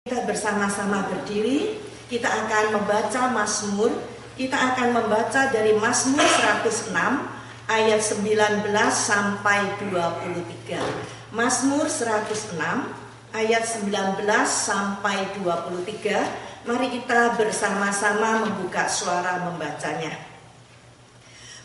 Kita bersama-sama berdiri, kita akan membaca Mazmur. Kita akan membaca dari Mazmur 106 ayat 19 sampai 23. Mazmur 106 ayat 19 sampai 23. Mari kita bersama-sama membuka suara membacanya.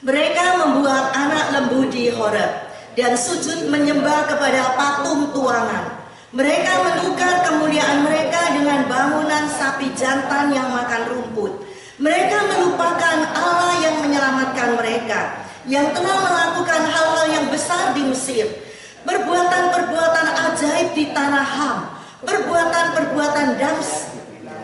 Mereka membuat anak lembu di Horeb dan sujud menyembah kepada patung tuangan. Mereka menukar kemuliaan mereka dengan bangunan sapi jantan yang makan rumput. Mereka melupakan Allah yang menyelamatkan mereka, yang telah melakukan hal-hal yang besar di Mesir, perbuatan-perbuatan ajaib di tanah Ham, perbuatan-perbuatan dahsyat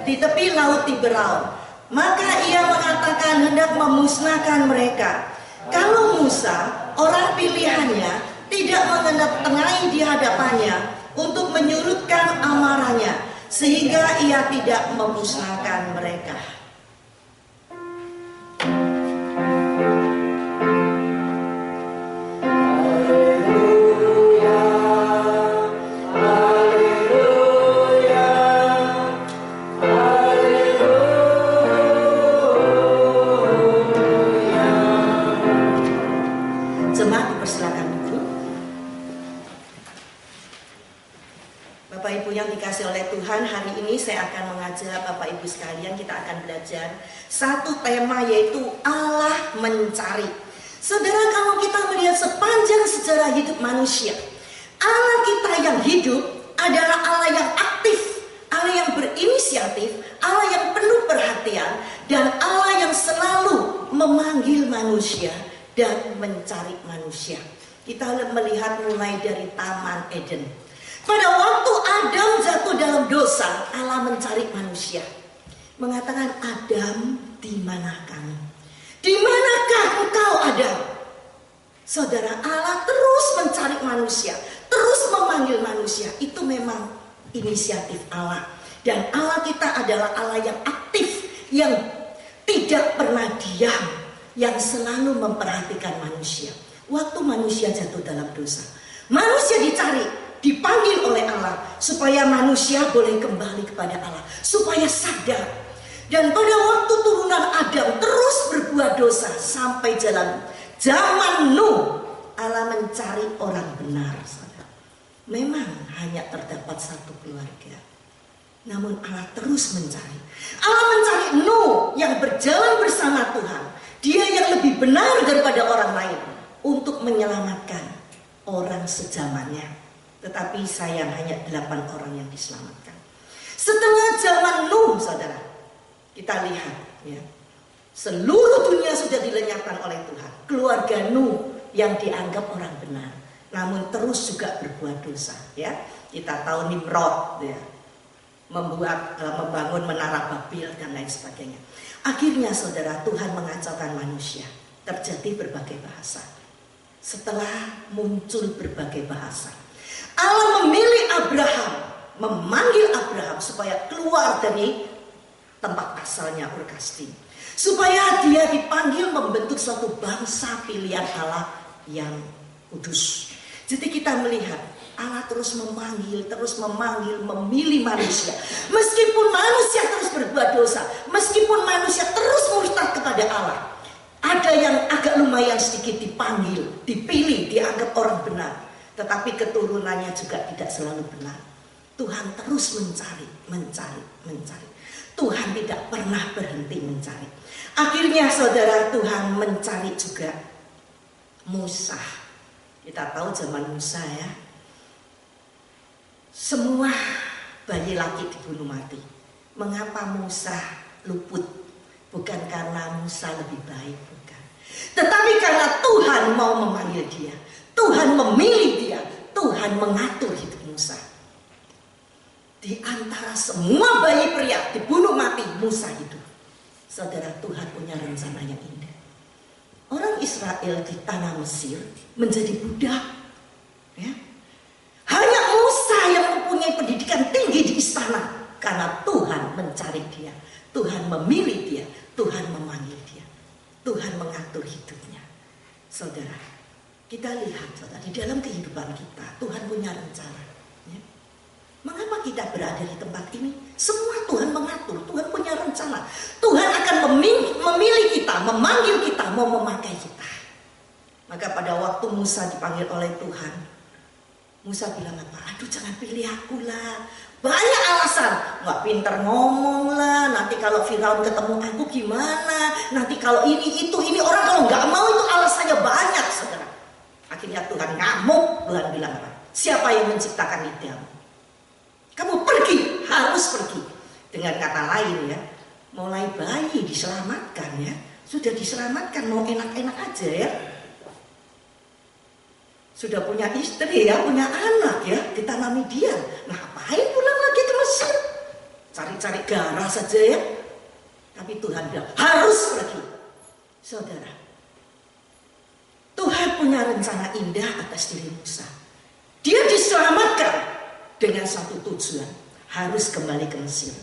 di tepi laut Tiberau. Maka ia mengatakan hendak memusnahkan mereka. Kalau Musa, orang pilihannya, tidak mengenai di hadapannya untuk menyurutkan amarahnya, sehingga ia tidak memusnahkan mereka. Hari ini saya akan mengajak Bapak Ibu sekalian, kita akan belajar satu tema, yaitu Allah mencari. Saudara, kalau kita melihat sepanjang sejarah hidup manusia, Allah kita yang hidup adalah Allah yang aktif, Allah yang berinisiatif, Allah yang penuh perhatian, dan Allah yang selalu memanggil manusia dan mencari manusia. Kita melihat mulai dari Taman Eden. Pada waktu Adam jatuh dalam dosa, Allah mencari manusia. Mengatakan, Adam, di mana kamu? Di manakah engkau, Adam? Saudara, Allah terus mencari manusia, terus memanggil manusia. Itu memang inisiatif Allah. Dan Allah kita adalah Allah yang aktif, yang tidak pernah diam, yang selalu memperhatikan manusia. Waktu manusia jatuh dalam dosa, manusia dicari, dipanggil oleh Allah supaya manusia boleh kembali kepada Allah, supaya sadar. Dan pada waktu turunan Adam terus berbuat dosa sampai zaman Nuh, Allah mencari orang benar. Memang hanya terdapat satu keluarga, namun Allah terus mencari. Allah mencari Nuh yang berjalan bersama Tuhan, dia yang lebih benar daripada orang lain untuk menyelamatkan orang sezamannya. Tetapi sayang, hanya 8 orang yang diselamatkan. Setelah zaman Nuh, saudara, kita lihat ya, seluruh dunia sudah dilenyapkan oleh Tuhan. Keluarga Nuh yang dianggap orang benar, namun terus juga berbuat dosa. Ya, kita tahu Nimrod ya, membangun menara Babel dan lain sebagainya. Akhirnya, saudara, Tuhan mengacaukan manusia. Terjadi berbagai bahasa. Setelah muncul berbagai bahasa, Allah memilih Abraham, memanggil Abraham supaya keluar dari tempat asalnya, Ur Kasdim, supaya dia dipanggil membentuk suatu bangsa pilihan Allah yang kudus. Jadi kita melihat Allah terus memanggil, memilih manusia. Meskipun manusia terus berbuat dosa, meskipun manusia terus murtad kepada Allah, ada yang agak lumayan sedikit dipanggil, dipilih, dianggap orang benar. Tetapi keturunannya juga tidak selalu benar. Tuhan terus mencari. Tuhan tidak pernah berhenti mencari. Akhirnya, saudara, Tuhan mencari juga Musa. Kita tahu zaman Musa ya, semua bayi laki dibunuh mati. Mengapa Musa luput? Bukan karena Musa lebih baik, bukan. Tetapi karena Tuhan mau memanggil dia. Tuhan memilih dia, Tuhan mengatur hidup Musa. Di antara semua bayi pria dibunuh mati, Musa hidup. Saudara, Tuhan punya rencana yang indah. Orang Israel di tanah Mesir menjadi budak. Ya. Hanya Musa yang mempunyai pendidikan tinggi di istana, karena Tuhan mencari dia, Tuhan memilih dia, Tuhan memanggil dia, Tuhan mengatur hidupnya. Saudara, kita lihat, saudara, di dalam kehidupan kita Tuhan punya rencana. Ya. Mengapa kita berada di tempat ini? Semua Tuhan mengatur, Tuhan punya rencana. Tuhan akan memilih kita, memanggil kita, mau memakai kita. Maka pada waktu Musa dipanggil oleh Tuhan, Musa bilang apa? Aduh, jangan pilih aku lah. Banyak alasan, nggak pinter ngomong lah. Nanti kalau Firaun ketemu aku gimana? Nanti kalau ini orang kalau nggak mau itu alasannya banyak, saudara. Akhirnya Tuhan ngamuk. Tuhan bilang apa? Siapa yang menciptakan lidamu? Kamu pergi, harus pergi. Dengan kata lain ya, mulai bayi diselamatkan ya, sudah diselamatkan, mau enak-enak aja ya. Sudah punya istri ya, punya anak ya, ditanami dia. Ngapain pulang lagi ke Mesir? Cari-cari garah saja ya. Tapi Tuhan bilang harus pergi. Saudara, Tuhan punya rencana indah atas diri Musa. Dia diselamatkan dengan satu tujuan, harus kembali ke Mesir,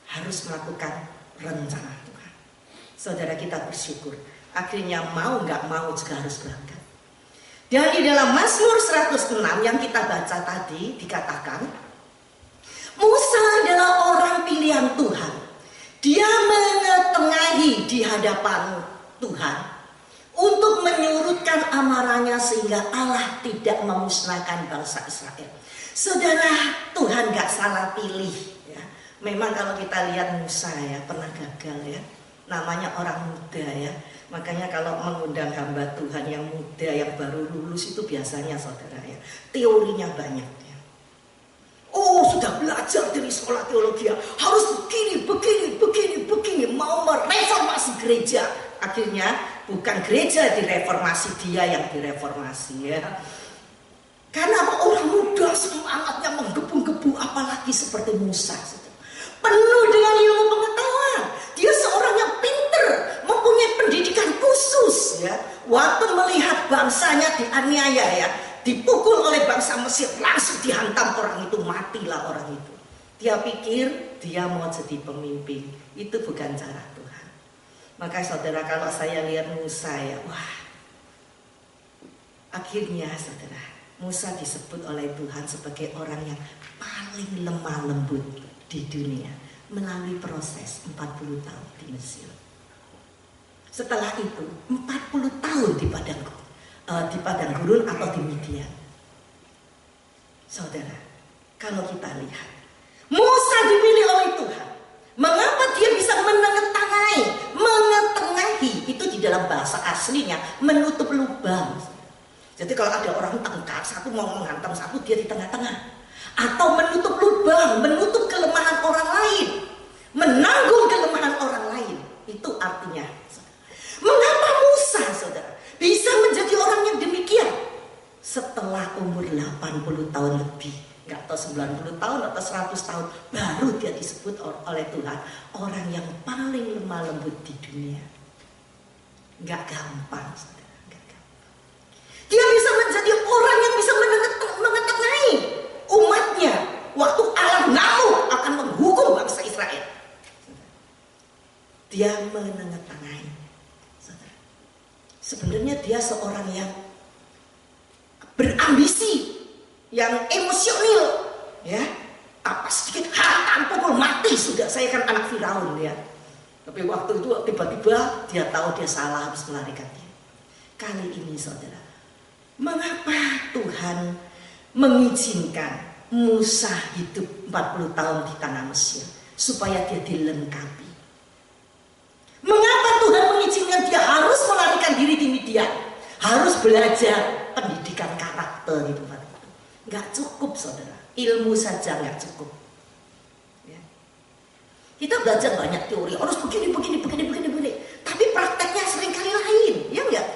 harus melakukan rencana Tuhan. Saudara, kita bersyukur, akhirnya mau nggak mau juga harus berangkat. Dan di dalam Mazmur 106 yang kita baca tadi dikatakan, Musa adalah orang pilihan Tuhan. Dia menengahi di hadapan Tuhan untuk menyurutkan amarahnya sehingga Allah tidak memusnahkan bangsa Israel. Saudara, Tuhan gak salah pilih ya. Memang kalau kita lihat Musa ya, pernah gagal ya. Namanya orang muda ya. Makanya kalau mengundang hamba Tuhan yang muda, yang baru lulus itu biasanya saudara ya, teorinya banyak ya. Oh, sudah belajar dari sekolah teologi ya, harus begini, mau mereformasi gereja. Akhirnya bukan gereja direformasi, dia yang direformasi ya. Karena orang muda semangatnya menggebu-gebu, apalagi seperti Musa, penuh dengan ilmu pengetahuan. Dia seorang yang pinter, mempunyai pendidikan khusus ya. Waktu melihat bangsanya dianiaya ya, dipukul oleh bangsa Mesir, langsung dihantam orang itu, matilah orang itu. Dia pikir dia mau jadi pemimpin. Itu bukan cara Tuhan. Maka saudara, kalau saya lihat Musa ya, wah, akhirnya saudara, Musa disebut oleh Tuhan sebagai orang yang paling lemah lembut di dunia melalui proses 40 tahun di Mesir. Setelah itu 40 tahun di padang gurun atau di Midian. Saudara, kalau kita lihat Musa dipilih oleh Tuhan. Mengapa dia bisa mengetengahi itu di dalam bahasa aslinya menutup lubang. Jadi kalau ada orang tengkar, satu mau menghantam satu, dia di tengah-tengah. Atau menutup lubang, menutup kelemahan orang lain, menanggung kelemahan orang lain. Itu artinya. Mengapa Musa, saudara, bisa menjadi orang yang demikian? Setelah umur 80 tahun lebih, nggak tahu 90 tahun atau 100 tahun, baru dia disebut oleh Tuhan orang yang paling lemah lembut di dunia. Nggak gampang, saudara. Dia bisa menjadi orang yang bisa mengetengahi umatnya waktu Allah ngamuk akan menghukum bangsa Israel. Dia menengahi. Sebenarnya dia seorang yang berambisi, yang emosional, ya. Apa sedikit hantam pukul mati sudah, saya kan anak Firaun ya. Tapi waktu itu tiba-tiba dia tahu dia salah, harus melarikan diri. Kali ini saudara, mengapa Tuhan mengizinkan Musa hidup 40 tahun di tanah Mesir? Supaya dia dilengkapi. Mengapa Tuhan mengizinkan dia harus melarikan diri di Midian? Harus belajar pendidikan karakter di tempat itu. Gak cukup saudara, ilmu saja gak cukup ya. Kita belajar banyak teori, harus begini. Tapi prakteknya seringkali lain, ya enggak?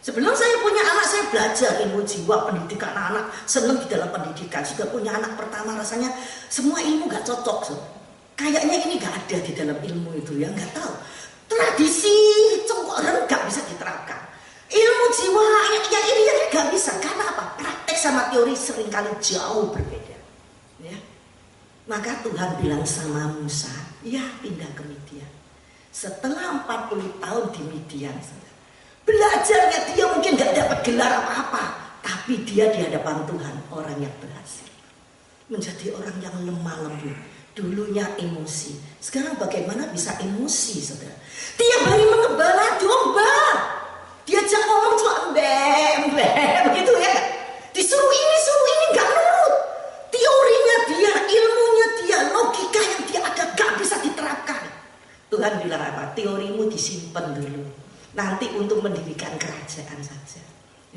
Sebelum saya punya anak, saya belajar ilmu jiwa, pendidikan anak, senang di dalam pendidikan. Sudah punya anak pertama, rasanya semua ilmu gak cocok. So. Kayaknya ini gak ada di dalam ilmu itu, ya gak tahu. Tradisi cengkoran gak bisa diterapkan. Ilmu jiwa yang ini gak bisa. Karena apa? Praktek sama teori seringkali jauh berbeda. Ya. Maka Tuhan bilang sama Musa, ya pindah ke Midian. Setelah 40 tahun di Midian, belajarnya dia mungkin gak dapat gelar apa-apa, tapi dia di hadapan Tuhan orang yang berhasil. menjadi orang yang lemah lembut. Dulunya emosi, sekarang bagaimana bisa emosi, saudara? Tiap hari mengembala domba, diajak ngomong cuma begitu ya. Disuruh ini nggak nurut. Teorinya dia, ilmunya dia, logika yang dia ada gak bisa diterapkan. Tuhan bilang apa? Teorimu disimpan dulu, nanti untuk mendirikan kerajaan saja.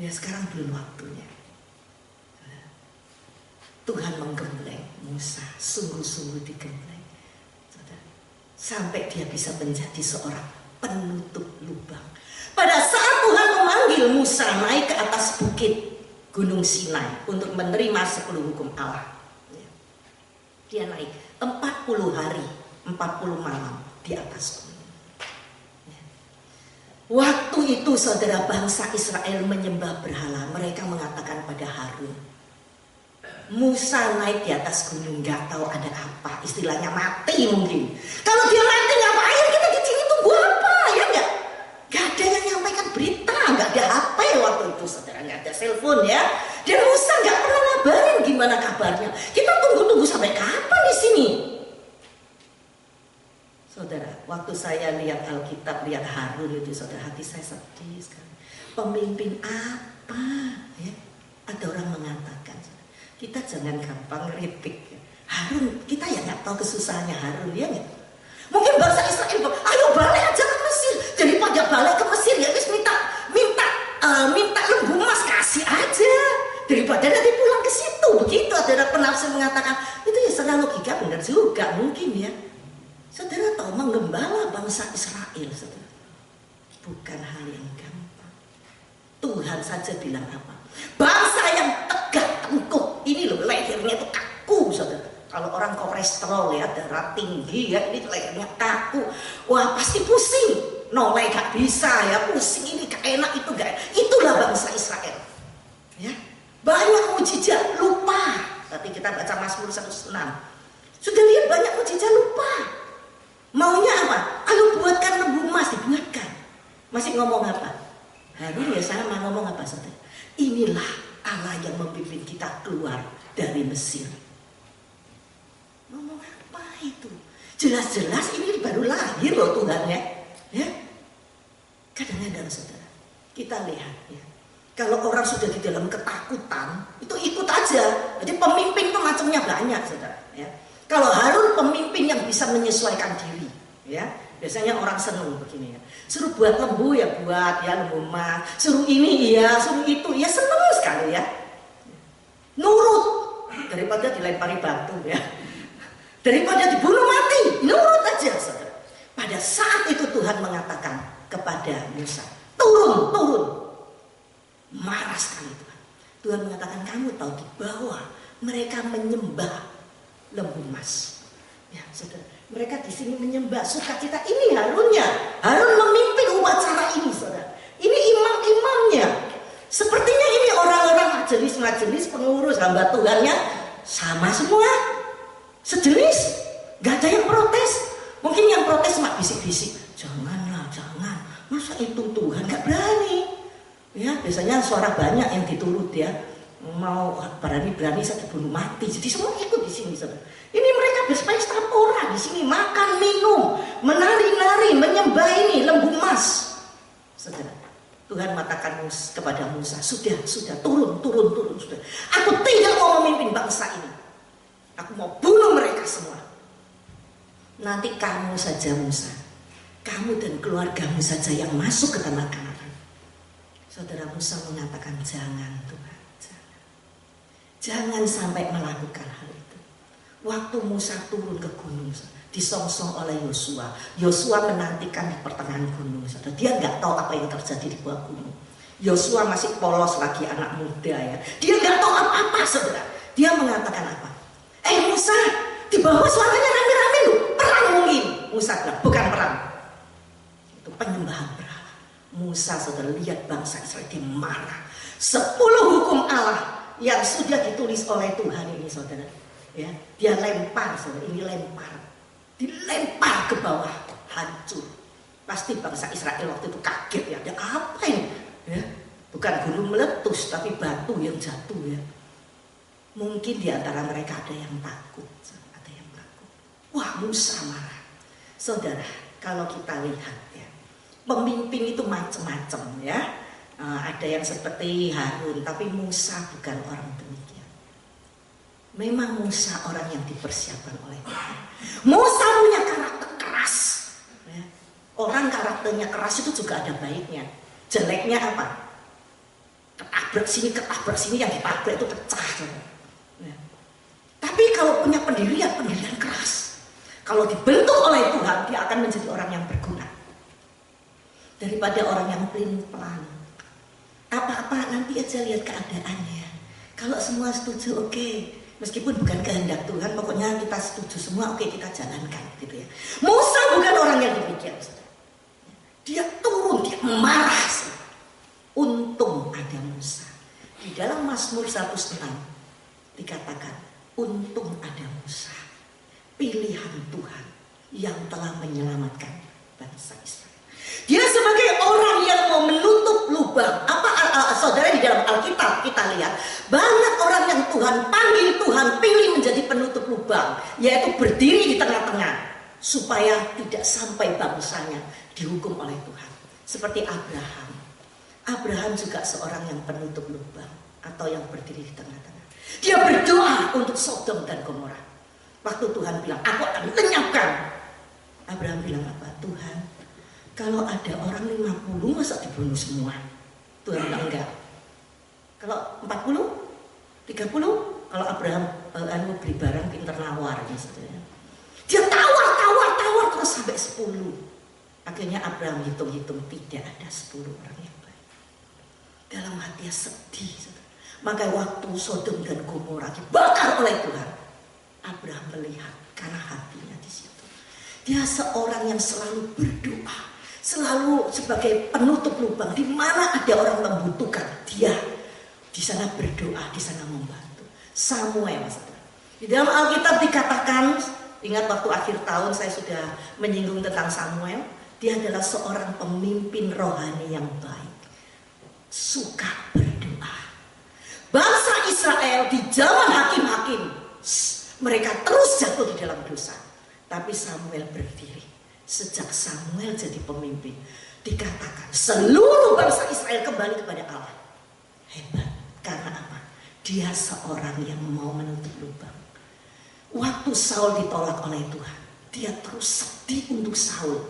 Ya sekarang belum waktunya. Tuhan menggembleng Musa, sungguh-sungguh digembleng, sampai dia bisa menjadi seorang penutup lubang. Pada saat Tuhan memanggil Musa naik ke atas bukit Gunung Sinai untuk menerima 10 hukum Allah, dia naik 40 hari, 40 malam di atas gunung. Waktu itu saudara, bangsa Israel menyembah berhala. Mereka mengatakan pada Harun, Musa naik di atas gunung, gak tahu ada apa, istilahnya mati mungkin. Kalau dia mati ngapain kita di sini, tunggu apa ya enggak? Gak ada yang nyampaikan berita, gak ada HP waktu itu saudara, gak ada telepon ya. Dan Musa gak pernah ngabarin gimana kabarnya. Kita tunggu-tunggu sampai kapan di sini? Saudara, waktu saya lihat Alkitab, lihat Harun itu saudara, hati saya sedih sekali. Pemimpin apa ya? Ada orang mengatakan, kita jangan gampang kritik. Harun, kita ya nggak tahu kesusahannya Harun, ya nggak? Mungkin bangsa Israel, ayo balik aja ke Mesir. Daripada balik ke Mesir ya wis minta lembu emas, kasih aja. Daripada nanti pulang ke situ. Begitu ada penafsir mengatakan, itu ya secara logika benar juga mungkin ya. Saudara tahu, menggembala bangsa Israel, saudara, bukan hal yang gampang. Tuhan saja bilang apa? Bangsa yang tegak tengkuk, ini loh lehernya itu kaku, saudara. Kalau orang kolesterol ya, darah tinggi ya, ini lehernya kaku. Wah pasti pusing, noleh gak bisa ya, pusing ini gak enak, itu gak enak. Itulah bangsa Israel ya. Banyak mujizat, lupa. Tapi kita baca Mazmur 106, sudah lihat banyak mujizat, lupa. Maunya apa? Ayo buatkan lembu emas, dibuatkan. Masih ngomong apa? Harun ya sama ngomong apa, saudara? Inilah Allah yang memimpin kita keluar dari Mesir. Ngomong apa itu? Jelas-jelas ini baru lahir loh Tuhan ya. Kadang-kadang saudara, kita lihat ya, kalau orang sudah di dalam ketakutan, itu ikut aja. Jadi pemimpin itu macamnya banyak saudara ya. Kalau Harun pemimpin yang bisa menyesuaikan diri ya. Biasanya orang senang begini ya. Suruh buat lembu ya buat ya, lembu emas. Suruh ini iya, suruh itu ya, senang sekali ya. Nurut daripada dilempari batu ya. Daripada dibunuh mati, nurut aja saudara. Pada saat itu Tuhan mengatakan kepada Musa, turun. Marah sekali Tuhan. Tuhan mengatakan, kamu tahu di bawah mereka menyembah lembu emas. Ya, saudara, mereka di sini menyembah sukacita. Ini Harunnya. Harun memimpin upacara ini, saudara. Ini imam-imamnya. Sepertinya ini orang-orang majelis-majelis pengurus hamba Tuhannya sama semua. Sejenis. Gak ada yang protes. Mungkin yang protes cuma bisik-bisik. Janganlah, jangan. Masa itu Tuhan gak berani? Ya, biasanya suara banyak yang diturut ya. Mau berani saya dibunuh mati. Jadi semua ikut di sini, saudara. Ini mereka berpesta pora di sini, makan, minum, menari-nari, menyembah ini lembu emas. Saudara, Tuhan mengatakan kepada Musa, sudah, turun, sudah. Aku tidak mau memimpin bangsa ini. Aku mau bunuh mereka semua. Nanti kamu saja Musa, kamu dan keluargamu saja yang masuk ke tanah Kanaan. Saudara, Musa mengatakan, jangan Tuhan. Jangan sampai melakukan hal itu. Waktu Musa turun ke gunung, disongsong oleh Yosua. Yosua menantikan di pertengahan gunung. Dia nggak tahu apa yang terjadi di bawah gunung. Yosua masih polos lagi, anak muda ya. Dia nggak tahu apa-apa, saudara. Dia mengatakan apa? Musa, di bawah suaranya rame-rame loh. Perang mungkin. Musa bilang, bukan perang. Itu penyembahan berhala. Musa, saudara, lihat bangsa Israel dimarah. 10 hukum Allah yang sudah ditulis oleh Tuhan ini, saudara, ya, dia lempar, saudara, ini lempar, dilempar ke bawah, hancur. Pasti bangsa Israel waktu itu kaget ya, ada apa ini? Ya, bukan gunung meletus, tapi batu yang jatuh ya. Mungkin di antara mereka ada yang takut, ada yang takut. Wah, Musa marah. Saudara, kalau kita lihat ya, pemimpin itu macam-macam ya. Ada yang seperti Harun, tapi Musa bukan orang demikian. Memang Musa orang yang dipersiapkan oleh Tuhan. Musa punya karakter keras. Ya. Orang karakternya keras itu juga ada baiknya. Jeleknya apa? Ketabrak sini yang ditabrak itu pecah. Ya. Tapi kalau punya pendirian keras, kalau dibentuk oleh Tuhan, dia akan menjadi orang yang berguna daripada orang yang pelin-pelan. Apa-apa nanti aja lihat keadaannya. Kalau semua setuju, oke. Meskipun bukan kehendak Tuhan, pokoknya kita setuju semua, oke, kita jalankan gitu ya. Musa bukan orang yang demikian. Dia turun, dia marah. Untung ada Musa. Di dalam Mazmur 106 dikatakan, untung ada Musa, pilihan Tuhan yang telah menyelamatkan bangsa Israel. Dia sebagai orang yang mau menutup lubang. Saudara, di dalam Alkitab kita lihat banyak orang yang Tuhan panggil, Tuhan pilih menjadi penutup lubang, yaitu berdiri di tengah-tengah supaya tidak sampai bangsanya dihukum oleh Tuhan. Seperti Abraham. Abraham juga seorang yang penutup lubang atau yang berdiri di tengah-tengah. Dia berdoa untuk Sodom dan Gomora. Waktu Tuhan bilang, aku akan lenyapkan. Abraham bilang apa? Tuhan, kalau ada orang 50 masa dibunuh semua? Tuhan bilang enggak. Kalau 40, 30, kalau Abraham beli barang pinter nawar gitu ya. Dia tawar terus sampai 10. Akhirnya Abraham hitung-hitung tidak ada 10 orang yang baik. Dalam hatinya sedih. Maka waktu Sodom dan Gomora dibakar oleh Tuhan, Abraham melihat karena hatinya di situ. Dia seorang yang selalu berdoa, selalu sebagai penutup lubang. Di mana ada orang membutuhkan, dia di sana berdoa, di sana membantu. Samuel, di dalam Alkitab dikatakan, ingat waktu akhir tahun saya sudah menyinggung tentang Samuel. Dia adalah seorang pemimpin rohani yang baik, suka berdoa. Bangsa Israel di zaman hakim-hakim, mereka terus jatuh di dalam dosa. Tapi Samuel berdiri. Sejak Samuel jadi pemimpin, dikatakan seluruh bangsa Israel kembali kepada Allah. Hebat. Karena apa? Dia seorang yang mau menutup lubang. Waktu Saul ditolak oleh Tuhan, dia terus sedih untuk Saul.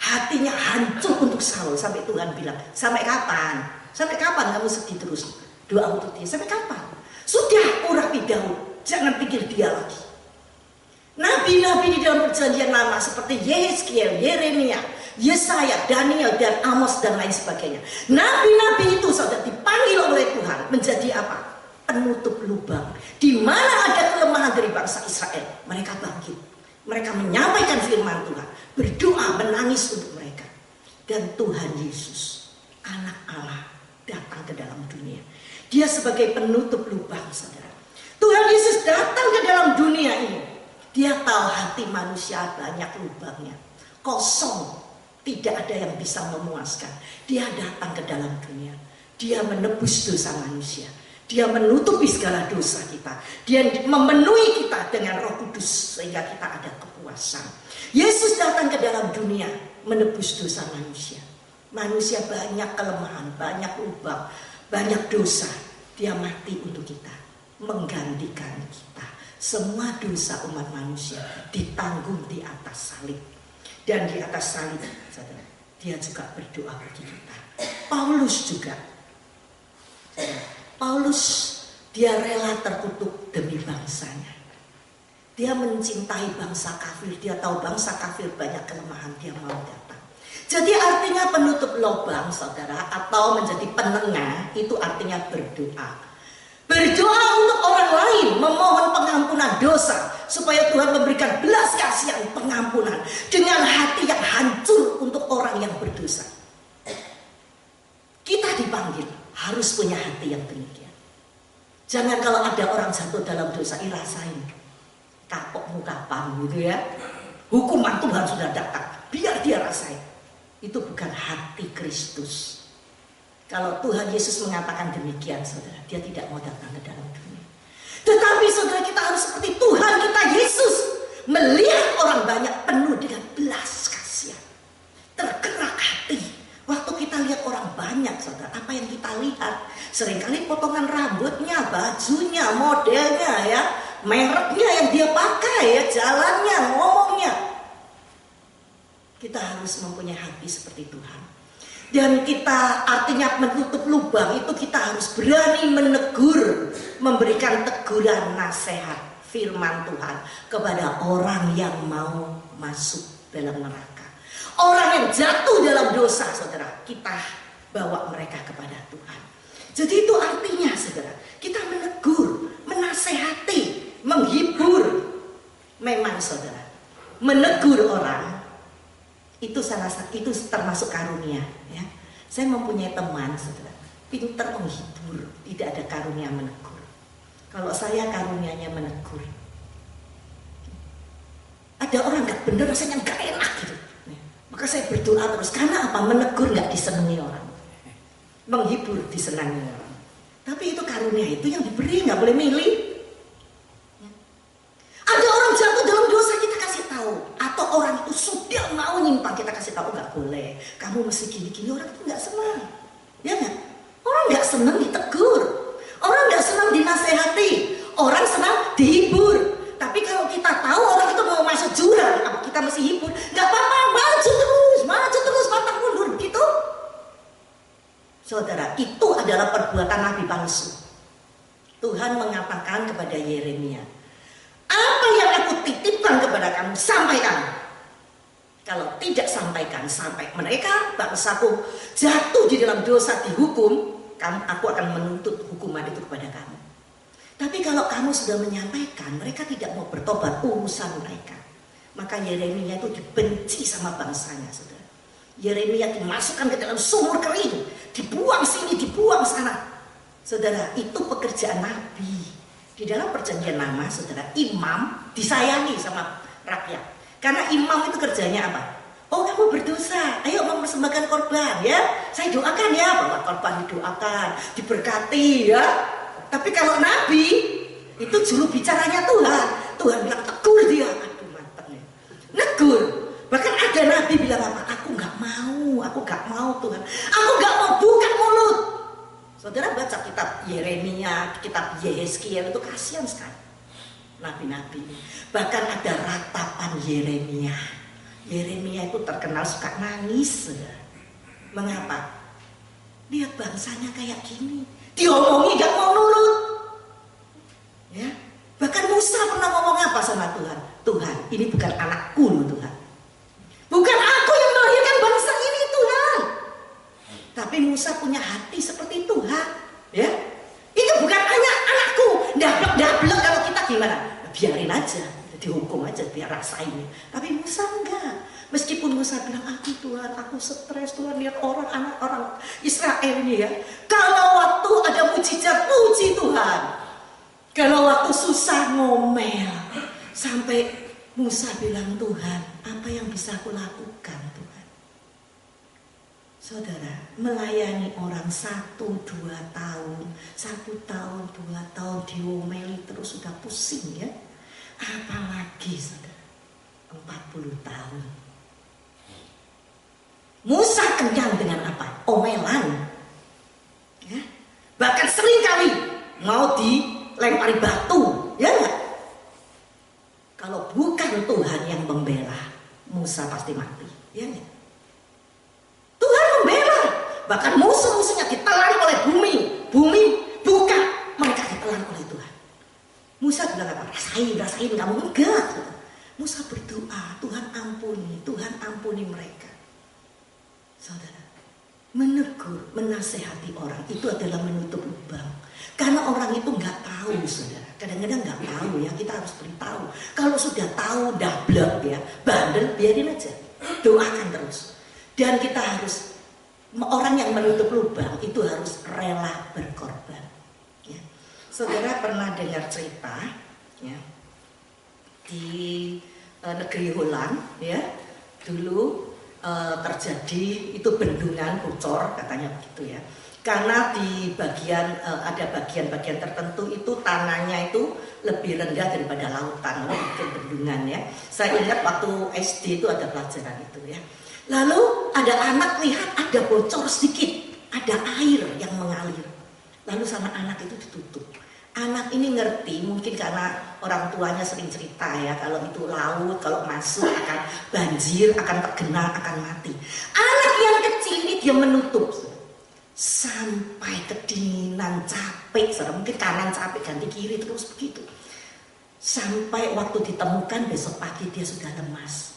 Hatinya hancur untuk Saul. Sampai Tuhan bilang, sampai kapan? Sampai kapan kamu sedih terus? Doa untuk dia. Sampai kapan? Sudah, urapi Daud. Jangan pikir dia lagi. Nabi-nabi di dalam perjanjian lama seperti Yehezkiel, Yeremia, Yesaya, Daniel, dan Amos dan lain sebagainya. Nabi-nabi itu saudara dipanggil oleh Tuhan menjadi apa? Penutup lubang. Di mana ada kelemahan dari bangsa Israel, mereka bangkit. Mereka menyampaikan firman Tuhan, berdoa, menangis untuk mereka. Dan Tuhan Yesus, anak Allah, datang ke dalam dunia. Dia sebagai penutup lubang, saudara. Tuhan Yesus datang ke dalam dunia ini. Dia tahu hati manusia banyak lubangnya, kosong, tidak ada yang bisa memuaskan. Dia datang ke dalam dunia. Dia menebus dosa manusia. Dia menutupi segala dosa kita. Dia memenuhi kita dengan Roh Kudus sehingga kita ada kepuasan. Yesus datang ke dalam dunia menebus dosa manusia. Manusia banyak kelemahan, banyak lubang, banyak dosa. Dia mati untuk kita, menggantikan kita. Semua dosa umat manusia ditanggung di atas salib. Dan di atas salib, saudara, dia juga berdoa bagi kita. Paulus juga. Paulus, dia rela terkutuk demi bangsanya. Dia mencintai bangsa kafir. Dia tahu bangsa kafir banyak kelemahan. Dia mau datang. Jadi artinya penutup lubang, saudara, atau menjadi penengah, itu artinya berdoa. Berdoa untuk orang lain, memohon pengampunan dosa, supaya Tuhan memberikan belas kasihan pengampunan dengan hati yang hancur untuk orang yang berdosa. Kita dipanggil harus punya hati yang demikian. Jangan kalau ada orang jatuh dalam dosa, rasain kapokmu kapan gitu ya. Hukuman Tuhan sudah datang, biar dia rasain. Itu bukan hati Kristus. Kalau Tuhan Yesus mengatakan demikian, saudara, dia tidak mau datang ke dalam dunia. Tetapi saudara, kita harus seperti Tuhan kita Yesus, melihat orang banyak penuh dengan belas kasihan, tergerak hati. Waktu kita lihat orang banyak, saudara, apa yang kita lihat? Seringkali potongan rambutnya, bajunya, modelnya, ya, mereknya yang dia pakai, ya, jalannya, ngomongnya. Kita harus mempunyai hati seperti Tuhan. Dan kita artinya menutup lubang itu, kita harus berani menegur, memberikan teguran nasihat firman Tuhan kepada orang yang mau masuk dalam neraka. Orang yang jatuh dalam dosa, saudara, kita bawa mereka kepada Tuhan. Jadi itu artinya, saudara, kita menegur, menasehati, menghibur. Memang, saudara, menegur orang itu termasuk karunia, ya. Saya mempunyai teman, saudara, pintar menghibur, tidak ada karunia menegur. Kalau saya karunianya menegur. Ada orang nggak benar, rasanya nggak enak gitu. Maka saya berdoa terus, karena apa? Menegur nggak disenangi orang, menghibur disenangi orang. Tapi itu karunia itu yang diberi, nggak boleh milih. Ada orang jatuh dalam dosa, kita kasih tahu. Atau orang itu sudah mau nyimpang, kita kasih tahu, nggak boleh. Kamu mesti gini-gini, orang itu nggak senang. Ya nggak? Orang nggak senang ditegur. Orang nggak senang dinasehati. Orang senang dihibur. Tapi kalau kita tahu orang itu mau masuk jurang, apa kita mesti hibur? Nggak apa-apa, maju terus, pantang mundur, begitu. Saudara, itu adalah perbuatan nabi palsu. Tuhan mengatakan kepada Yeremia, apa yang aku titipkan kepada kamu, sampaikan. Kalau tidak sampaikan, sampai mereka, bangsaku, jatuh di dalam dosa, dihukum, aku akan menuntut hukuman itu kepada kamu. Tapi kalau kamu sudah menyampaikan, mereka tidak mau bertobat, urusan mereka. Maka Yeremia itu dibenci sama bangsanya, saudara. Yeremia dimasukkan ke dalam sumur kering, dibuang sini, dibuang sana. Saudara, itu pekerjaan nabi. Di dalam perjanjian lama, saudara, imam disayangi sama rakyat. Karena imam itu kerjanya apa? Oh, kamu berdosa, ayo mempersembahkan korban, ya. Saya doakan, ya, bahwa korban didoakan, diberkati, ya. Tapi kalau nabi, itu juru bicaranya Tuhan. Tuhan bilang, tegur dia. Aduh, mantapnya. Negur. Bahkan ada nabi bilang apa? Aku nggak mau Tuhan. Aku nggak mau buka mulut. Saudara baca kitab Yeremia, kitab Yehezkiel, itu kasihan sekali. Nabi-nabi. Bahkan ada ratapan Yeremia. Yeremia itu terkenal suka nangis. Mengapa? Lihat bangsanya kayak gini. Diomongi gak mau nurut. Ya. Bahkan Musa pernah ngomong apa sama Tuhan? Tuhan, ini bukan anakku loh Tuhan. Bukan aku yang melahirkan bangsa ini Tuhan. Tapi Musa punya hati seperti Tuhan. Ya. Ini bukan hanya anakku. Dablek kalau kita gimana? Biarin aja, dihukum aja biar rasain. Tapi Musa enggak. Meskipun Musa bilang, aku Tuhan, aku stres Tuhan, lihat orang Israel ini, ya. Kalau waktu ada mujizat, puji Tuhan. Kalau waktu susah, ngomel. Sampai Musa bilang, Tuhan, apa yang bisa aku lakukan Tuhan? Saudara, melayani orang 1-2 tahun, 1 tahun, 2 tahun diomeli terus sudah pusing, ya. Apalagi saudara, 40 tahun. Musa kenyang dengan apa? Omelan. Ya. Bahkan seringkali mau dilempari batu, ya enggak? Kalau bukan Tuhan yang membela, Musa pasti mati, ya enggak? Tuhan membela. Bahkan musuh-musuhnya ditelan oleh bumi buka, mereka ditelan oleh Tuhan. Musa bilang apa? Rasain kamu, enggak. Musa berdoa, Tuhan ampuni mereka. Saudara, menegur, menasehati orang itu adalah menutup lubang. Karena orang itu nggak tahu, saudara. Kadang-kadang nggak tahu, ya, kita harus beritahu. Kalau sudah tahu, dablek, ya, bandel, biarin aja. Doakan terus. Dan kita harus, orang yang menutup lubang itu harus rela berkorban. Ya. Saudara pernah dengar cerita, ya, di negeri Holland, ya, dulu terjadi itu bendungan bocor, katanya begitu, ya. Karena di bagian ada bagian-bagian tertentu itu tanahnya itu lebih rendah daripada lautan, lebih bendungan ya. Saya ingat waktu SD itu ada pelajaran itu ya. Lalu ada anak lihat ada bocor sedikit, ada air yang mengalir. Lalu sama anak itu ditutup. Anak ini ngerti, mungkin karena orang tuanya sering cerita ya, kalau itu laut, kalau masuk akan banjir, akan tergenang, akan mati. Anak yang kecil ini dia menutup sampai kedinginan, capek, mungkin kanan capek ganti kiri terus begitu. Sampai waktu ditemukan besok pagi dia sudah lemas.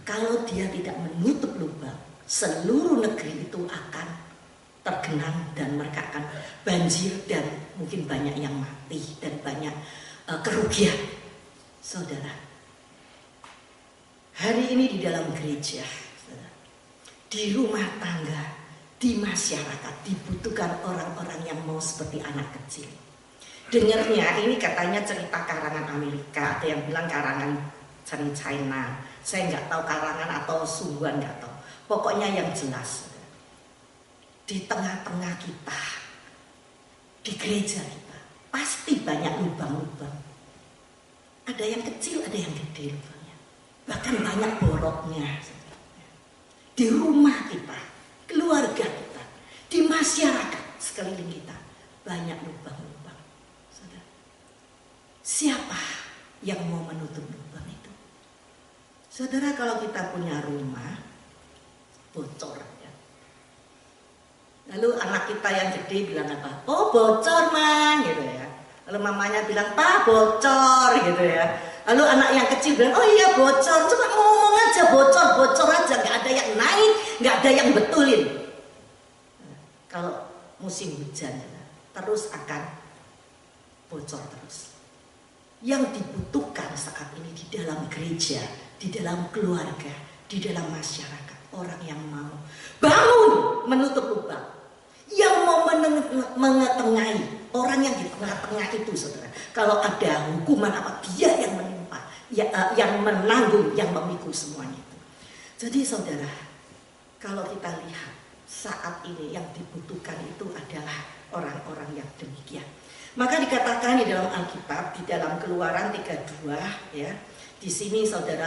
Kalau dia tidak menutup lubang, seluruh negeri itu akan tergenang dan mereka akan banjir dan mungkin banyak yang mati dan banyak kerugian. Saudara, hari ini di dalam gereja, di rumah tangga, di masyarakat dibutuhkan orang-orang yang mau seperti anak kecil. Dengarnya ini katanya cerita karangan Amerika, ada yang bilang karangan China. Saya nggak tahu karangan atau sungguhan, nggak tahu. Pokoknya yang jelas, di tengah-tengah kita, di gereja kita, pasti banyak lubang-lubang. Ada yang kecil, ada yang gede lubangnya. Bahkan banyak boroknya. Di rumah kita, keluarga kita, di masyarakat sekeliling kita, banyak lubang-lubang. Siapa yang mau menutup lubang itu? Saudara, kalau kita punya rumah bocor ya. Lalu anak kita yang gede bilang apa? Oh bocor man, gitu ya. Lalu mamanya bilang, Pak bocor, gitu ya. Lalu anak yang kecil bilang, oh iya bocor, cuma ngomong aja bocor aja, nggak ada yang naik, nggak ada yang betulin. Kalau musim hujan terus akan bocor terus. Yang dibutuhkan saat ini di dalam gereja, di dalam keluarga, di dalam masyarakat, orang yang mau bangun menutup lubang, yang mau mengetengahi, orang yang di tengah-tengah itu, saudara. Kalau ada hukuman apa, dia yang menimpa, yang menanggung, yang memikul semuanya itu. Jadi saudara, kalau kita lihat saat ini yang dibutuhkan itu adalah orang-orang yang demikian. Maka dikatakan di dalam Alkitab, di dalam Keluaran 32 ya. Di sini saudara,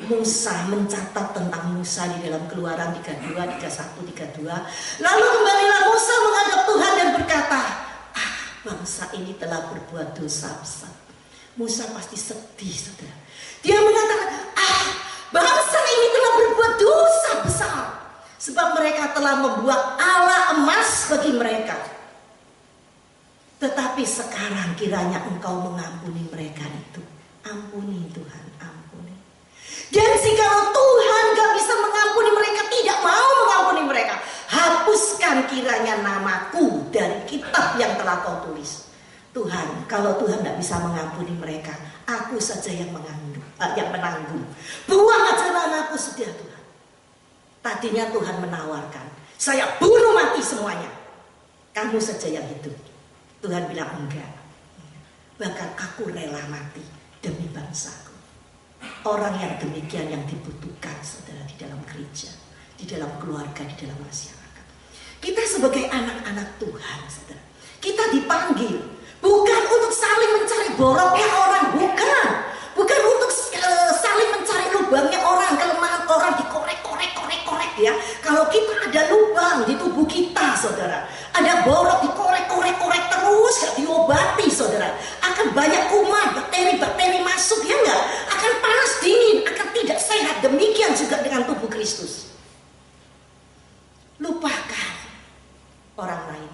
Musa mencatat tentang Musa di dalam Keluaran 32, 31, 32. Lalu kembalilah Musa menghadap Tuhan dan berkata, bangsa ini telah berbuat dosa besar. Musa pasti sedih, saudara. Dia mengatakan, bangsa ini telah berbuat dosa besar. Sebab mereka telah membuat Allah emas bagi mereka. Tetapi sekarang kiranya Engkau mengampuni mereka itu. Ampuni Tuhan, ampuni. Dan jikalau Tuhan gak bisa mengampuni mereka, tidak mau mengampuni mereka, hapuskan kiranya namaku dari kitab yang telah Kau tulis. Tuhan, kalau Tuhan gak bisa mengampuni mereka, aku saja yang menanggung. Buang aja namaku sudah Tuhan. Tadinya Tuhan menawarkan, saya bunuh mati semuanya, kamu saja yang hidup. Tuhan bilang enggak, bahkan aku rela mati demi bangsaku. Orang yang demikian yang dibutuhkan saudara di dalam gereja, di dalam keluarga, di dalam masyarakat. Kita sebagai anak-anak Tuhan saudara, kita dipanggil bukan untuk saling mencari boroknya orang, bukan untuk saling mencari lubangnya orang, kelemahan orang dikorek ya. Kalau kita ada lubang di tubuh kita saudara, ada borok dikorek terus gak diobati saudara, akan banyak kuman, bakteri masuk ya enggak, akan panas dingin, akan tidak sehat. Demikian juga dengan tubuh Kristus. Lupakan orang lain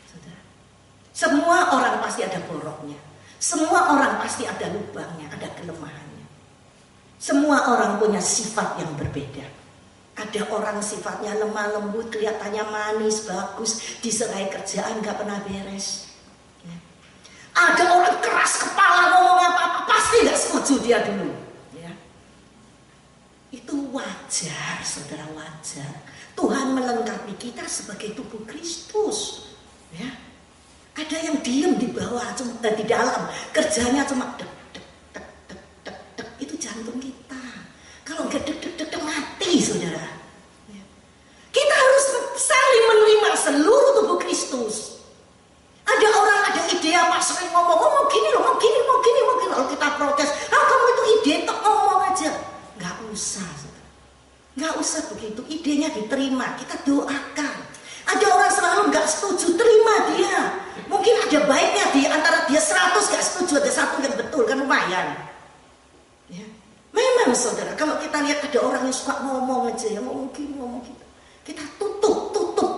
saudara. Semua orang pasti ada boroknya, semua orang pasti ada lubangnya, ada kelemahannya. Semua orang punya sifat yang berbeda. Ada orang sifatnya lemah lembut, kelihatannya manis, bagus, diserai kerjaan gak pernah beres. Ya. Ada orang keras kepala, ngomong apa-apa pasti gak setuju dia dulu. Ya. Itu wajar, saudara, wajar. Tuhan melengkapi kita sebagai tubuh Kristus. Ya. Ada yang diem di bawah, di dalam, kerjanya cuma dek, itu jantung kita. Kalau nggak dek mati saudara. Kita harus saling menerima seluruh Nggak usah begitu, idenya diterima, kita doakan. Ada orang selalu nggak setuju, terima dia. Mungkin ada baiknya di antara dia 100 nggak setuju, ada satu yang betul, kan lumayan. Ya. Memang saudara, kalau kita lihat ada orang yang suka ngomong aja, ya ngomong gitu. Kita tutup.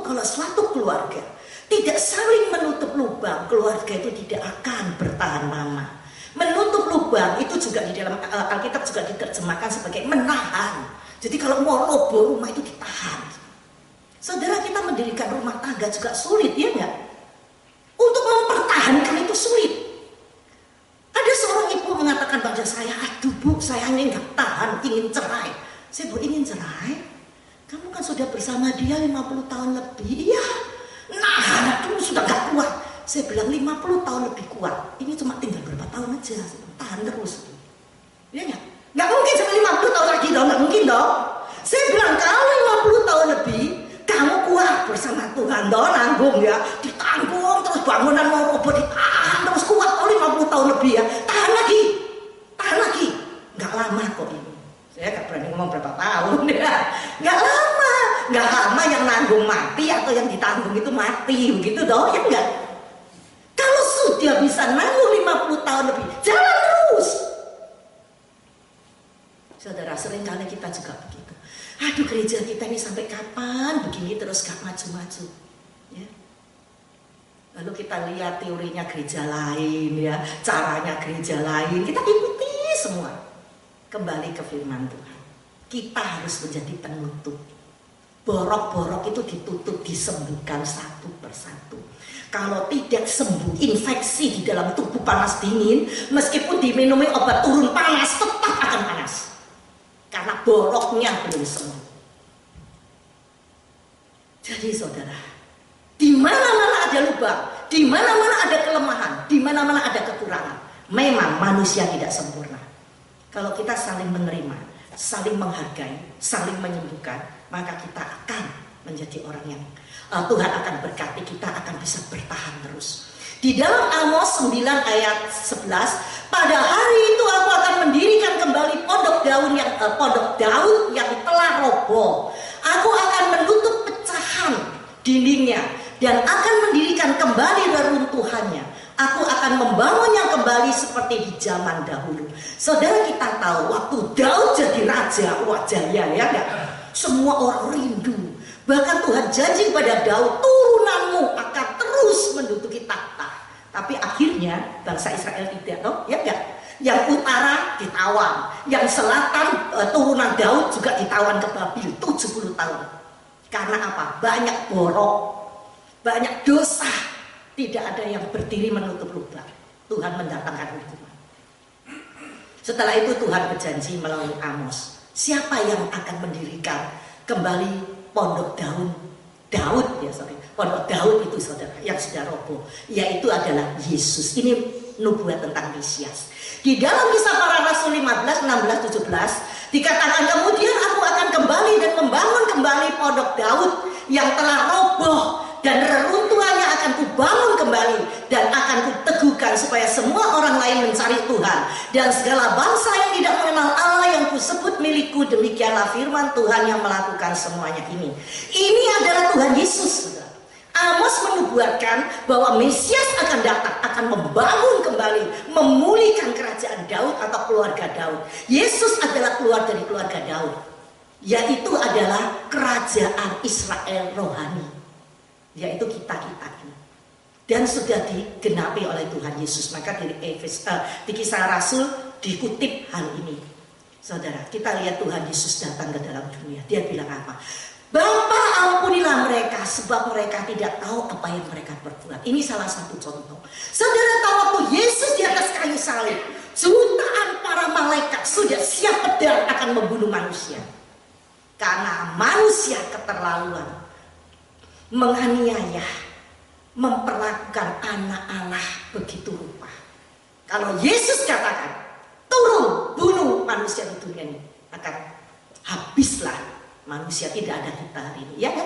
Kalau suatu keluarga tidak saling menutup lubang, keluarga itu tidak akan bertahan lama. Menutup lubang itu juga di dalam Alkitab juga diterjemahkan sebagai menahan. Jadi kalau mau roboh rumah itu ditahan. Saudara, kita mendirikan rumah tangga juga sulit, ya enggak? Untuk mempertahankan itu sulit. Ada seorang ibu mengatakan pada saya, aduh bu, saya ini nggak tahan, ingin cerai. Saya bu, ingin cerai? Kamu kan sudah bersama dia 50 tahun lebih. Iya, nah dulu sudah gak kuat. Saya bilang 50 tahun lebih kuat. Ini cuma tinggal berapa tahun aja, tahan terus. Iya nggak? Nggak mungkin sampai 50 tahun lagi dong, nggak mungkin dong. Saya bilang kalau 50 tahun lebih, kamu kuat bersama Tuhan dong, nanggung ya. Ditanggung terus bangunan mau roboh, ditahan terus kuat. Kalau 50 tahun lebih ya, tahan lagi. Nggak lama kok ini. Saya gak berani ngomong berapa tahun ya. Gak lama yang nanggung mati atau yang ditanggung itu mati, begitu dong, ya enggak? Kalau sudah bisa nanggung 50 tahun lebih, jalan terus. Saudara, seringkali kita juga begitu. Aduh, gereja kita ini sampai kapan begini terus gak maju-maju, ya. Lalu kita lihat teorinya gereja lain, ya, caranya gereja lain, kita ikuti semua. Kembali ke firman Tuhan, kita harus menjadi penutup. Borok-borok itu ditutup, disembuhkan satu persatu. Kalau tidak sembuh, infeksi di dalam tubuh panas dingin, meskipun diminumi obat turun panas, tetap akan panas. Karena boroknya belum sembuh. Jadi saudara, di mana-mana ada lubang, di mana-mana ada kelemahan, di mana-mana ada kekurangan. Memang manusia tidak sempurna. Kalau kita saling menerima, saling menghargai, saling menyembuhkan, maka kita akan menjadi orang yang Tuhan akan berkati, kita akan bisa bertahan terus. Di dalam Amos 9 ayat 11, pada hari itu aku akan mendirikan kembali pondok Daud yang telah roboh. Aku akan menutup pecahan dindingnya dan akan mendirikan kembali reruntuhannya. Aku akan membangunnya kembali seperti di zaman dahulu. Saudara, kita tahu waktu Daud jadi raja, wah jaya ya enggak? Semua orang rindu. Bahkan Tuhan janji kepada Daud, turunanmu akan terus menduduki takhta. Tapi akhirnya bangsa Israel tidak, toh, ya enggak? Yang utara ditawan, yang selatan turunan Daud juga ditawan ke Babil 70 tahun. Karena apa? Banyak borok, banyak dosa. Tidak ada yang berdiri menutup lubang. Tuhan mendatangkan hukuman. Setelah itu Tuhan berjanji melalui Amos, siapa yang akan mendirikan kembali pondok pondok Daud itu saudara, yang sudah roboh, yaitu adalah Yesus. Ini nubuat tentang Mesias. Di dalam Kisah Para Rasul 15, 16, 17 dikatakan, kemudian aku akan kembali dan membangun kembali pondok Daud yang telah roboh, dan reruntuhannya akan kubangun kembali dan akan kuteguhkan supaya semua orang lain mencari Tuhan, dan segala bangsa yang tidak mengenal Allah yang kusebut milikku. Demikianlah firman Tuhan yang melakukan semuanya ini. Ini adalah Tuhan Yesus. Amos menubuatkan bahwa Mesias akan datang, akan membangun kembali, memulihkan kerajaan Daud atau keluarga Daud. Yesus adalah keluar dari keluarga Daud, yaitu adalah kerajaan Israel rohani, yaitu kita ini, dan sudah digenapi oleh Tuhan Yesus. Maka di Kisah Rasul dikutip hal ini. Saudara, kita lihat Tuhan Yesus datang ke dalam dunia. Dia bilang apa? Bapa, ampunilah mereka, sebab mereka tidak tahu apa yang mereka perbuat. Ini salah satu contoh. Saudara tahu waktu Yesus di atas kayu salib, jutaan para malaikat sudah siap pedang akan membunuh manusia, karena manusia keterlaluan menganiaya, memperlakukan anak Allah begitu rupa. Kalau Yesus katakan, turun, bunuh manusia di dunia ini, akan habislah manusia, tidak ada kita hari ini, ya kan?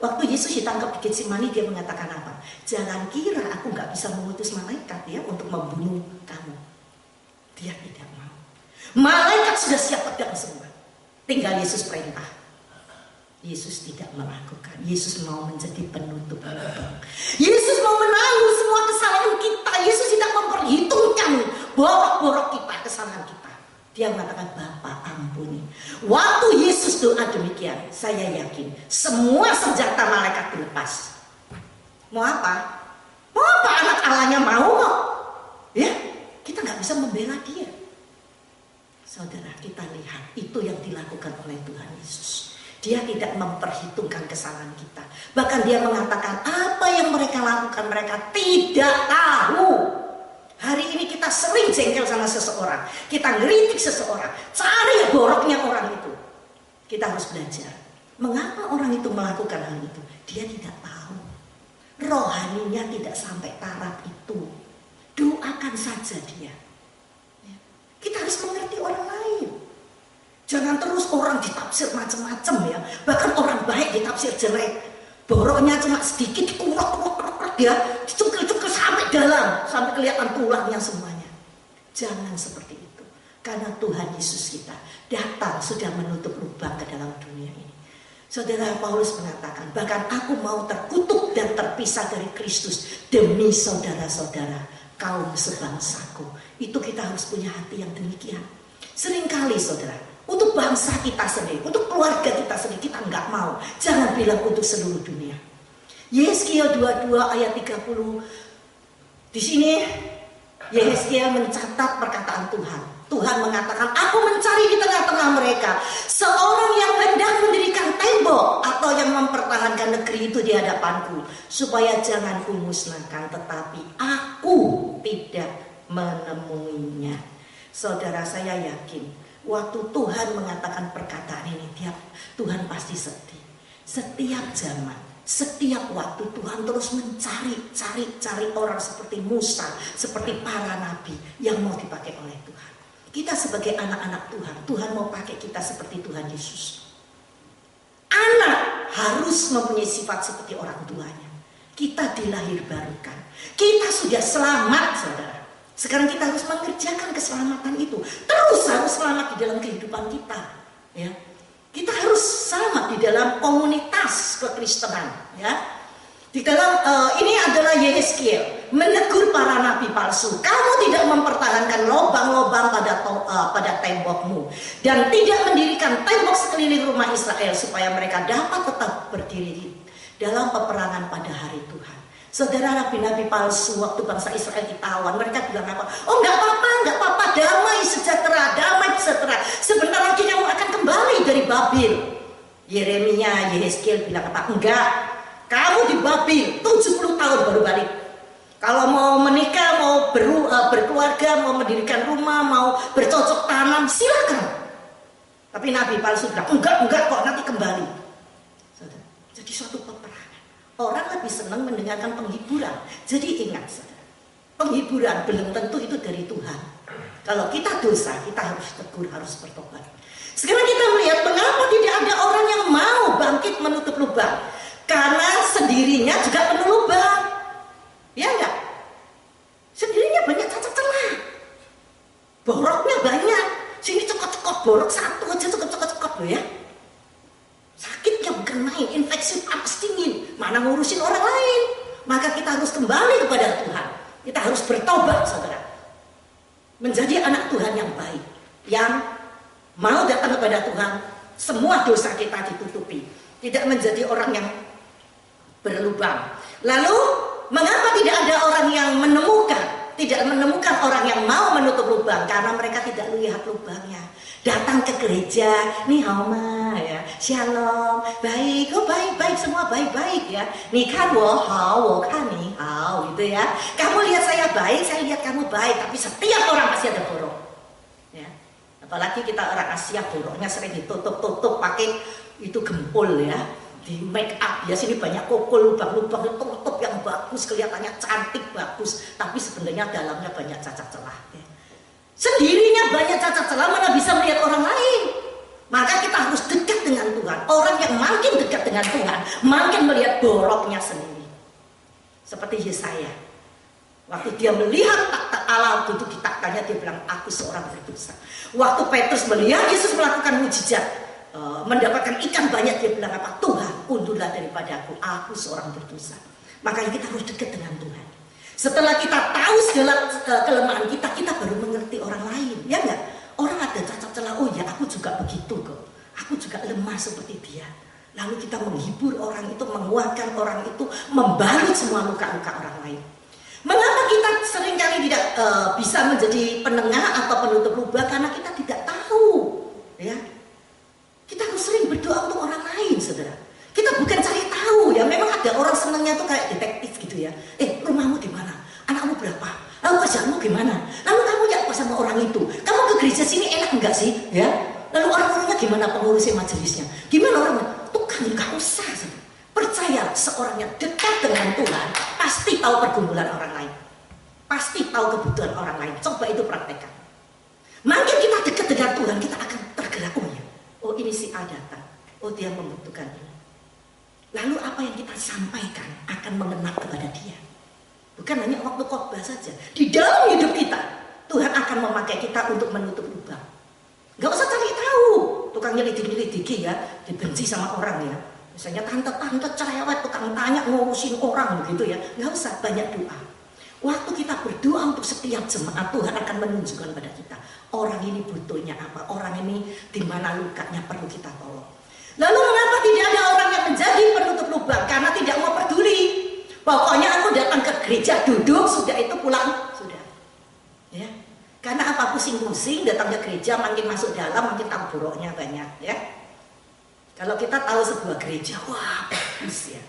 Waktu Yesus ditangkap di Getsemani, dia mengatakan apa? Jangan kira aku gak bisa mengutus malaikat ya untuk membunuh kamu. Dia tidak mau. Malaikat sudah siap pedang semua, tinggal Yesus perintah, Yesus tidak melakukan. Yesus mau menjadi penutup lubang. Yesus mau menanggung semua kesalahan kita. Yesus tidak memperhitungkan borok-borok kita, kesalahan kita. Dia mengatakan, Bapa ampuni. Waktu Yesus doa demikian, saya yakin semua senjata malaikat dilepas. Mau apa? Mau apa anak Allahnya mau kok? Ya, kita nggak bisa membela dia. Saudara, kita lihat itu yang dilakukan oleh Tuhan Yesus. Dia tidak memperhitungkan kesalahan kita. Bahkan dia mengatakan apa yang mereka lakukan mereka tidak tahu. Hari ini kita sering jengkel sama seseorang. Kita ngeritik seseorang. Cari boroknya orang itu. Kita harus belajar. Mengapa orang itu melakukan hal itu? Dia tidak tahu. Rohaninya tidak sampai taraf itu. Doakan saja dia. Kita harus mengerti orang lain. Jangan terus orang ditafsir macam-macam ya. Bahkan orang baik ditafsir jelek. Boroknya cuma sedikit, dikurok-kurok ya, dicukil-cukil sampai dalam, sampai kelihatan tulangnya semuanya. Jangan seperti itu. Karena Tuhan Yesus kita datang sudah menutup lubang ke dalam dunia ini. Saudara Paulus mengatakan, bahkan aku mau terkutuk dan terpisah dari Kristus demi saudara-saudara kaum sebangsaku. Itu kita harus punya hati yang demikian. Seringkali saudara, untuk bangsa kita sendiri, untuk keluarga kita sendiri, kita nggak mau. Jangan bilang untuk seluruh dunia. Yehezkiel 22 ayat 30. Di sini Yehezkiel mencatat perkataan Tuhan. Tuhan mengatakan, aku mencari di tengah-tengah mereka seorang yang hendak mendirikan tembok atau yang mempertahankan negeri itu di hadapanku, supaya jangan kumusnahkan, tetapi aku tidak menemuinya. Saudara, saya yakin waktu Tuhan mengatakan perkataan ini, Tuhan pasti sedih. Setiap zaman, setiap waktu Tuhan terus mencari orang seperti Musa, seperti para nabi yang mau dipakai oleh Tuhan. Kita sebagai anak-anak Tuhan, Tuhan mau pakai kita seperti Tuhan Yesus. Anak harus mempunyai sifat seperti orang tuanya. Kita dilahir barukan. Kita sudah selamat, saudara. Sekarang kita harus mengerjakan keselamatan itu. Terus harus selamat di dalam kehidupan kita. Ya. Kita harus selamat di dalam komunitas kekristenan. Ya. Di dalam ini adalah Yehezkiel menegur para nabi palsu. Kamu tidak mempertahankan lubang-lubang pada tembokmu dan tidak mendirikan tembok sekeliling rumah Israel supaya mereka dapat tetap berdiri dalam peperangan pada hari Tuhan. Saudara, nabi-nabi palsu waktu bangsa Israel ditawan, mereka bilang apa? Oh, nggak apa-apa, damai sejahtera. Sebentar lagi kamu akan kembali dari Babil. Yeremia, Yehezkiel bilang apa? Enggak. Kamu di Babil 70 tahun baru balik. Kalau mau menikah, mau berkeluarga, mau mendirikan rumah, mau bercocok tanam, silakan. Tapi nabi palsu bilang, enggak kok, nanti kembali. Jadi suatu peperangan. Orang lebih senang mendengarkan penghiburan. Jadi ingat, saudara, penghiburan belum tentu itu dari Tuhan. Kalau kita dosa, kita harus tegur, harus bertobat. Sekarang kita melihat mengapa tidak ada orang yang mau bangkit menutup lubang. Karena sendirinya juga penuh lubang. Ya enggak? Sendirinya banyak cacat celah. Boroknya banyak. Sini cekot-cekot, borok satu aja cekot-cekot loh ya. Sakitnya bukan main, infeksi panas dingin. Mana ngurusin orang lain. Maka kita harus kembali kepada Tuhan. Kita harus bertobat, saudara. Menjadi anak Tuhan yang baik. Yang mau datang kepada Tuhan, semua dosa kita ditutupi. Tidak menjadi orang yang berlubang. Lalu mengapa tidak ada orang yang tidak menemukan orang yang mau menutup lubang? Karena mereka tidak lihat lubangnya. Datang ke gereja, nih homa ya, shalom, baik, oh baik semua baik ya. Nih kan wo kan nih hao gitu ya. Kamu lihat saya baik, saya lihat kamu baik, tapi setiap orang pasti ada borok. Ya. Apalagi kita orang Asia, boroknya sering ditutup pakai itu gempul ya. Di make up ya, sini banyak kokol, lubang-lubang tutup yang bagus, kelihatannya cantik bagus, tapi sebenarnya dalamnya banyak cacat celah ya. Sendirinya banyak cacat celah, mana bisa melihat orang lain. Maka kita harus dekat dengan Tuhan. Orang yang makin dekat dengan Tuhan makin melihat boroknya sendiri. Seperti Yesaya, waktu dia melihat takhta Allah duduk di takhtanya, dia bilang, aku seorang berdosa. Waktu Petrus melihat Yesus melakukan mujizat, mendapatkan ikan banyak, dia bilang apa? Tuhan, undurlah daripada aku seorang berdosa. Makanya kita harus dekat dengan Tuhan. Setelah kita tahu segala kelemahan kita, kita baru mengerti orang lain, ya enggak? Orang ada cacat celah, oh ya aku juga begitu kok. Aku juga lemah seperti dia. Lalu kita menghibur orang itu, menguatkan orang itu, membalut semua luka-luka orang lain. Mengapa kita seringkali tidak bisa menjadi penengah atau penutup lubang? Karena kita tidak tahu, ya. Kita harus sering berdoa untuk orang lain, saudara. Kita bukan cari tahu, ya. Memang ada orang senangnya tuh kayak detektif gitu ya. Rumahmu di mana? Anakmu berapa? Lalu kerjaanmu gimana? Lalu kamu ya apa sama orang itu? Kamu ke gereja sini enak enggak sih? Ya. Lalu orang-orangnya gimana, pengurusnya majelisnya? Gimana orangnya? Tuh kan nggak usah, saudara. Percaya, seorang yang dekat dengan Tuhan pasti tahu pergumulan orang lain, pasti tahu kebutuhan orang lain. Coba itu praktekkan. Makin kita dekat dengan Tuhan, kita akan tergerak. Oh ini si A datang, oh dia membutuhkan ini. Lalu apa yang kita sampaikan akan mengena kepada dia. Bukan hanya waktu khotbah saja, di dalam hidup kita Tuhan akan memakai kita untuk menutup lubang. Gak usah cari tahu, tukang nyelidik-nyelidiki ya, dibenci sama orang ya. Misalnya tante-tante cerewet, tukang tanya, ngurusin orang begitu ya. Gak usah, banyak doa. Waktu kita berdoa untuk setiap jemaat, Tuhan akan menunjukkan pada kita orang ini butuhnya apa, orang ini di mana lukanya perlu kita tolong. Lalu mengapa tidak ada orang yang menjadi penutup lubang? Karena tidak mau peduli. Pokoknya aku datang ke gereja, duduk, sudah itu pulang, sudah. Ya. Karena apa, pusing-pusing datang ke gereja, makin masuk dalam makin tahu buruknya banyak, ya. Kalau kita tahu sebuah gereja, wah bagus ya.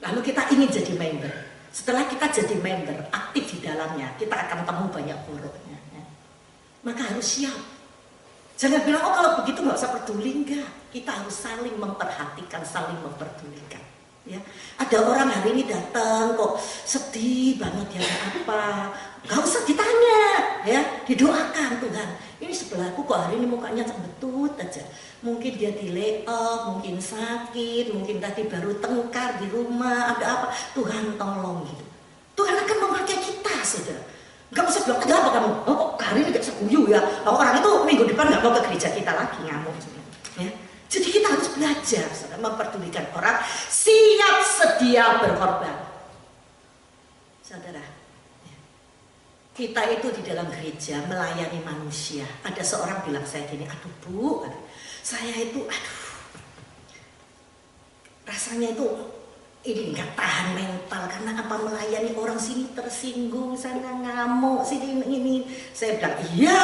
Lalu kita ingin jadi member. Setelah kita jadi member, aktif di dalamnya, kita akan temu banyak buruknya. Ya. Maka harus siap. Jangan bilang, oh kalau begitu nggak usah peduli, enggak. Kita harus saling memperhatikan, saling memperdulikan. Ya. Ada orang hari ini datang kok sedih banget ya, apa? Gak usah ditanya, ya, didoakan Tuhan. Ini sebelahku kok hari ini mukanya cembetut aja. Mungkin dia di layoff, mungkin sakit, mungkin tadi baru tengkar di rumah, ada apa? Tuhan tolong gitu. Tuhan akan memakai kita, saudara. Gak usah bilang, ada apa kamu? Oh, hari ini gak seguyu ya. Orang itu minggu depan gak mau ke gereja kita lagi, ngamuk. Ya. Jadi kita harus belajar, saudara, memperdulikan orang, siap sedia berkorban. Saudara, kita itu di dalam gereja melayani manusia. Ada seorang bilang saya gini, aduh Bu, saya itu, rasanya itu ini nggak tahan mental karena apa, melayani orang sini tersinggung, sana ngamuk, sini ini. Saya bilang, iya,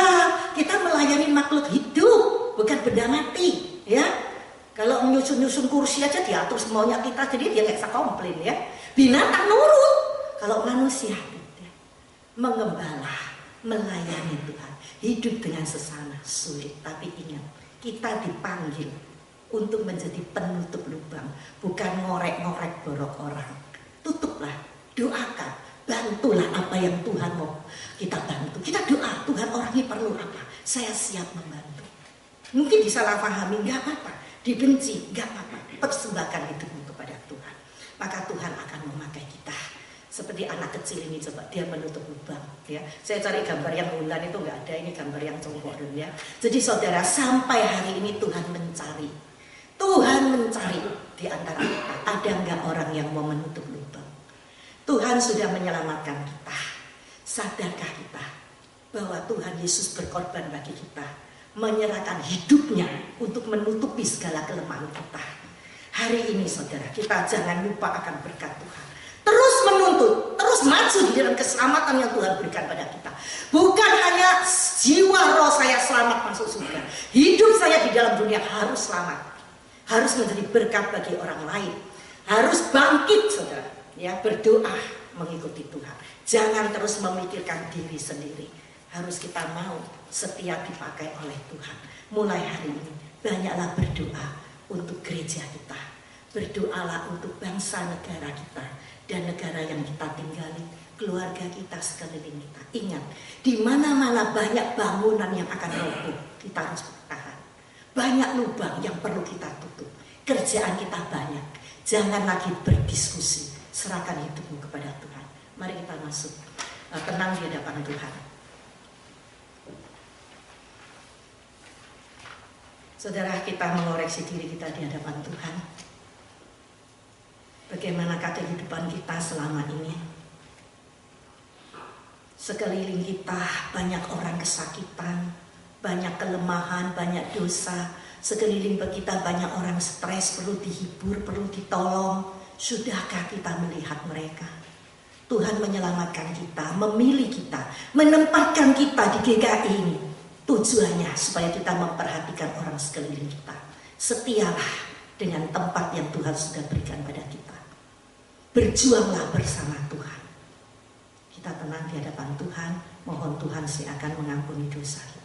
kita melayani makhluk hidup, bukan benda mati, ya. Kalau menyusun-nyusun kursi aja diatur semuanya kita, jadi dia nggak bisa komplain, ya. Binatang nurut, kalau manusia mengembala, melayani Tuhan, hidup dengan sesama sulit, tapi ingat, kita dipanggil untuk menjadi penutup lubang, bukan ngorek-ngorek borok orang. Tutuplah, doakan, bantulah apa yang Tuhan mau kita bantu. Kita doa, Tuhan orang ini perlu apa? Saya siap membantu. Mungkin disalahpahami, nggak apa-apa, dibenci, nggak apa-apa. Persembahkan hidupmu kepada Tuhan, maka Tuhan akan memakai kita. Seperti anak kecil ini, coba dia menutup lubang, ya. Saya cari gambar yang bulan itu nggak ada, ini gambar yang congkok, ya. Jadi saudara, sampai hari ini Tuhan mencari di antara kita, ada nggak orang yang mau menutup lubang? Tuhan sudah menyelamatkan kita. Sadarkah kita bahwa Tuhan Yesus berkorban bagi kita, menyerahkan hidupnya untuk menutupi segala kelemahan kita? Hari ini saudara, kita jangan lupa akan berkat Tuhan. Terus menuntut, terus maju di dalam keselamatan yang Tuhan berikan pada kita. Bukan hanya jiwa roh saya selamat masuk surga, hidup saya di dalam dunia harus selamat, harus menjadi berkat bagi orang lain, harus bangkit saudara, ya, berdoa mengikuti Tuhan. Jangan terus memikirkan diri sendiri, harus kita mau setia dipakai oleh Tuhan. Mulai hari ini banyaklah berdoa untuk gereja kita, berdoalah untuk bangsa negara kita dan negara yang kita tinggali, keluarga kita, sekeliling kita. Ingat, di mana-mana banyak bangunan yang akan roboh, kita harus bertahan. Banyak lubang yang perlu kita tutup. Kerjaan kita banyak. Jangan lagi berdiskusi. Serahkan hidupmu kepada Tuhan. Mari kita masuk tenang di hadapan Tuhan. Saudara, kita mengoreksi diri kita di hadapan Tuhan. Bagaimanakah kehidupan kita selama ini? Sekeliling kita banyak orang kesakitan, banyak kelemahan, banyak dosa. Sekeliling kita banyak orang stres, perlu dihibur, perlu ditolong. Sudahkah kita melihat mereka? Tuhan menyelamatkan kita, memilih kita, menempatkan kita di GKI ini. Tujuannya supaya kita memperhatikan orang sekeliling kita. Setialah dengan tempat yang Tuhan sudah berikan pada kita. Berjuanglah bersama Tuhan. Kita tenang di hadapan Tuhan, mohon Tuhan akan mengampuni dosa kita.